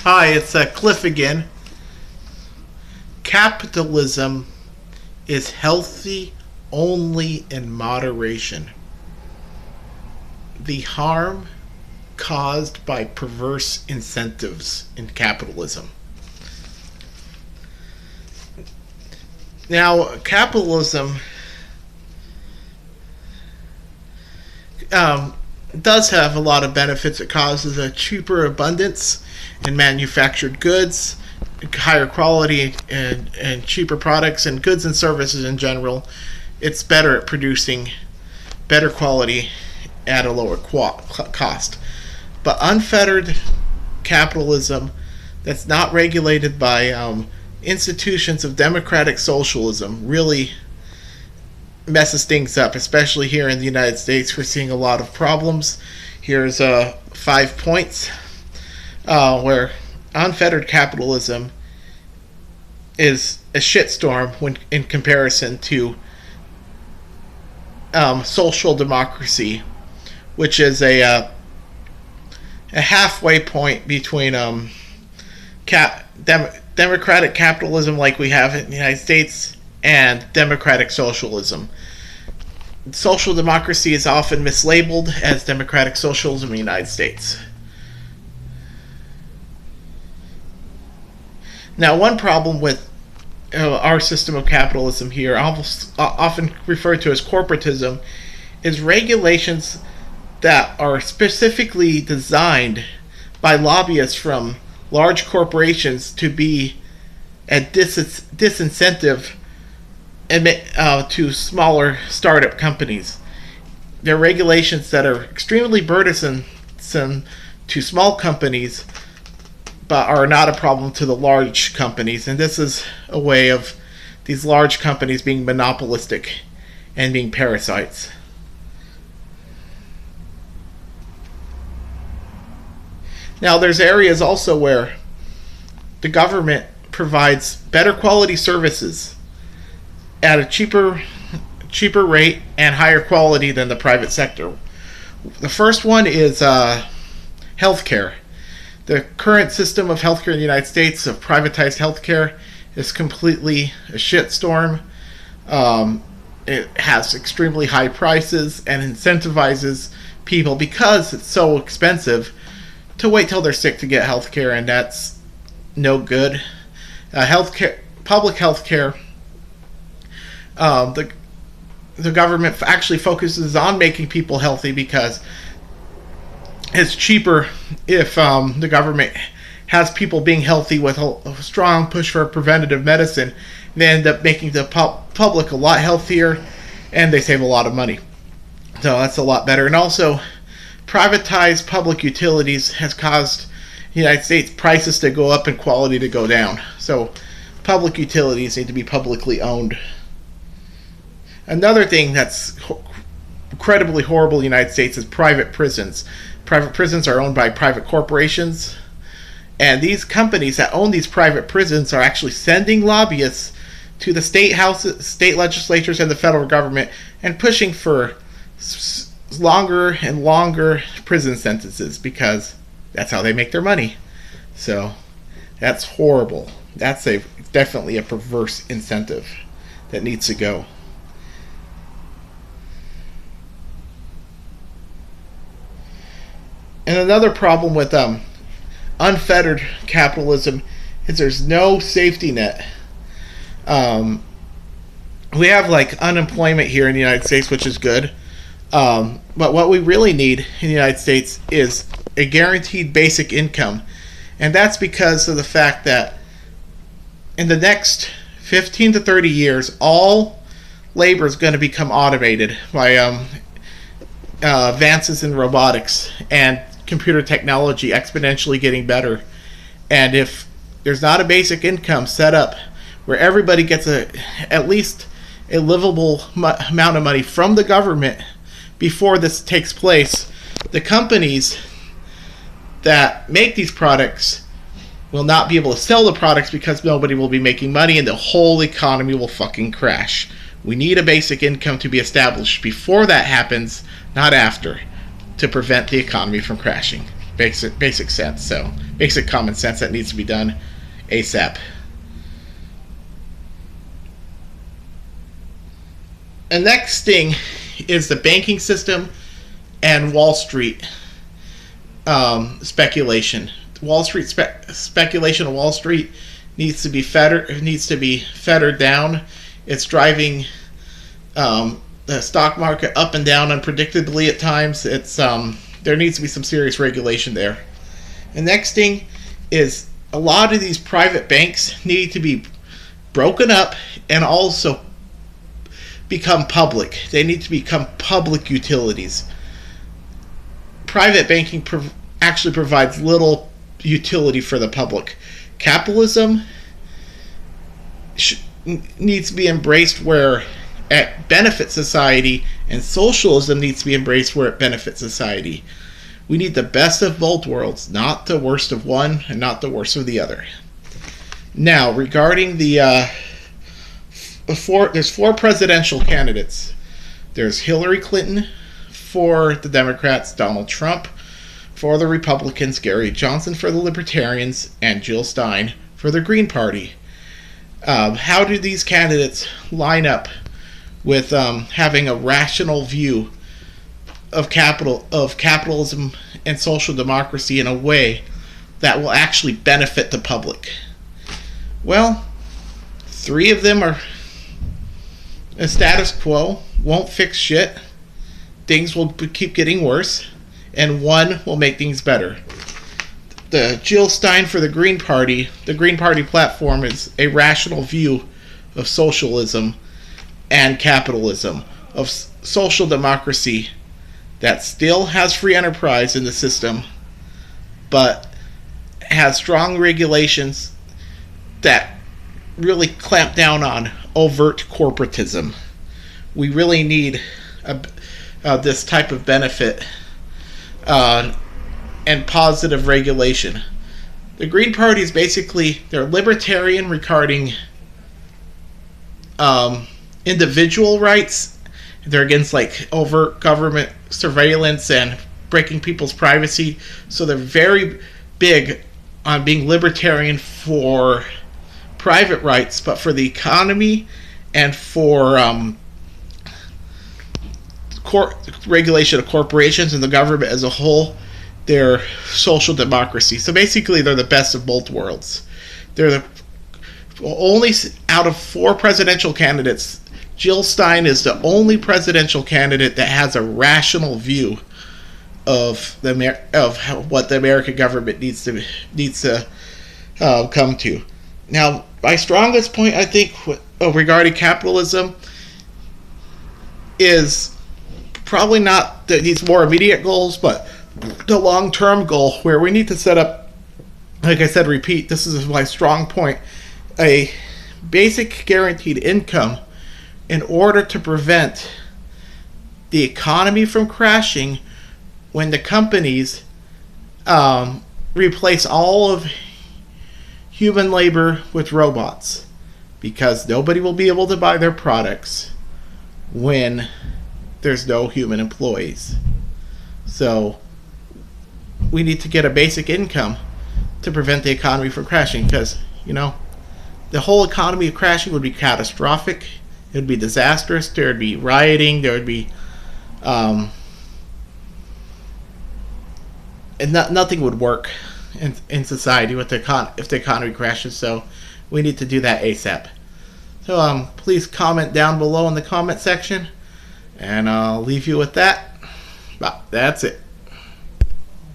Hi, it's Cliff again. Capitalism is healthy only in moderation. The harm caused by perverse incentives in capitalism. Now, capitalism does have a lot of benefits. It causes a cheaper abundance in manufactured goods, higher quality and cheaper products, and goods and services in general. It's better at producing better quality at a lower cost. But unfettered capitalism that's not regulated by institutions of democratic socialism really messes things up, especially here in the United States. We're seeing a lot of problems. Here's 5 points where unfettered capitalism is a shitstorm when in comparison to social democracy, which is a halfway point between democratic capitalism like we have in the United States and democratic socialism. Social democracy is often mislabeled as democratic socialism in the United States. Now, one problem with our system of capitalism here, often referred to as corporatism, is regulations that are specifically designed by lobbyists from large corporations to be a disincentive to smaller startup companies. They're regulations that are extremely burdensome to small companies, but are not a problem to the large companies. And this is a way of these large companies being monopolistic and being parasites. Now, there's areas also where the government provides better quality services at a cheaper rate and higher quality than the private sector. The first one is healthcare. The current system of healthcare in the United States, of privatized healthcare, is completely a shitstorm. It has extremely high prices and incentivizes people, because it's so expensive, to wait till they're sick to get healthcare, and that's no good. Public healthcare, the government actually focuses on making people healthy because it's cheaper if the government has people being healthy with a strong push for preventative medicine. They end up making the public a lot healthier, and they save a lot of money. So that's a lot better. And also, privatized public utilities has caused the United States prices to go up and quality to go down. So public utilities need to be publicly owned. Another thing that's incredibly horrible in the United States is private prisons. Private prisons are owned by private corporations, and these companies that own these private prisons are actually sending lobbyists to the state houses, state legislatures, and the federal government, and pushing for longer and longer prison sentences, because that's how they make their money. So that's horrible. That's definitely a perverse incentive that needs to go. And another problem with unfettered capitalism is there's no safety net. We have unemployment here in the United States, which is good. But what we really need in the United States is a guaranteed basic income. And that's because of the fact that in the next 15 to 30 years, all labor is going to become automated by advances in robotics and computer technology exponentially getting better. And if there's not a basic income set up where everybody gets at least a livable amount of money from the government before this takes place, the companies that make these products will not be able to sell the products because nobody will be making money, and the whole economy will fucking crash. We need a basic income to be established before that happens, not after, to prevent the economy from crashing. basic sense. So basic common sense that needs to be done ASAP. And next thing is the banking system and Wall Street speculation. Wall Street speculation on Wall Street needs to be fettered down. It's driving the stock market up and down unpredictably at times. It's there needs to be some serious regulation there. The next thing is a lot of these private banks need to be broken up and also become public. They need to become public utilities. Private banking actually provides little utility for the public. Capitalism needs to be embraced where it benefits society, and socialism needs to be embraced where it benefits society. We need the best of both worlds, not the worst of one and not the worst of the other. Now, regarding the there's 4 presidential candidates. There's Hillary Clinton for the Democrats, Donald Trump for the Republicans, Gary Johnson for the Libertarians, and Jill Stein for the Green Party. How do these candidates line up with having a rational view of capitalism and social democracy in a way that will actually benefit the public? Well, 3 of them are a status quo, won't fix shit, things will keep getting worse, and 1 will make things better. The Jill Stein for the Green Party platform is a rational view of socialism and capitalism, of social democracy that still has free enterprise in the system, but has strong regulations that really clamp down on overt corporatism. We really need this type of benefit and positive regulation. The Green Party is basically, they're libertarian regarding individual rights. They're against like overt government surveillance and breaking people's privacy. So they're very big on being libertarian for private rights, but for the economy and for regulation of corporations and the government as a whole, they're social democracy. So basically, they're the best of both worlds. They're the only, out of 4 presidential candidates, Jill Stein is the only presidential candidate that has a rational view of what the American government needs to come to. Now, my strongest point, I think, regarding capitalism is probably not these more immediate goals, but the long-term goal, where we need to set up, like I said, repeat, this is my strong point, a basic guaranteed income in order to prevent the economy from crashing when the companies replace all of human labor with robots, because nobody will be able to buy their products when there's no human employees. So we need to get a basic income to prevent the economy from crashing, because, the whole economy crashing would be catastrophic. It would be disastrous. There would be rioting. There would be and nothing would work in society with if the economy crashes. So we need to do that ASAP. So please comment down below in the comment section, and I'll leave you with that. That's it.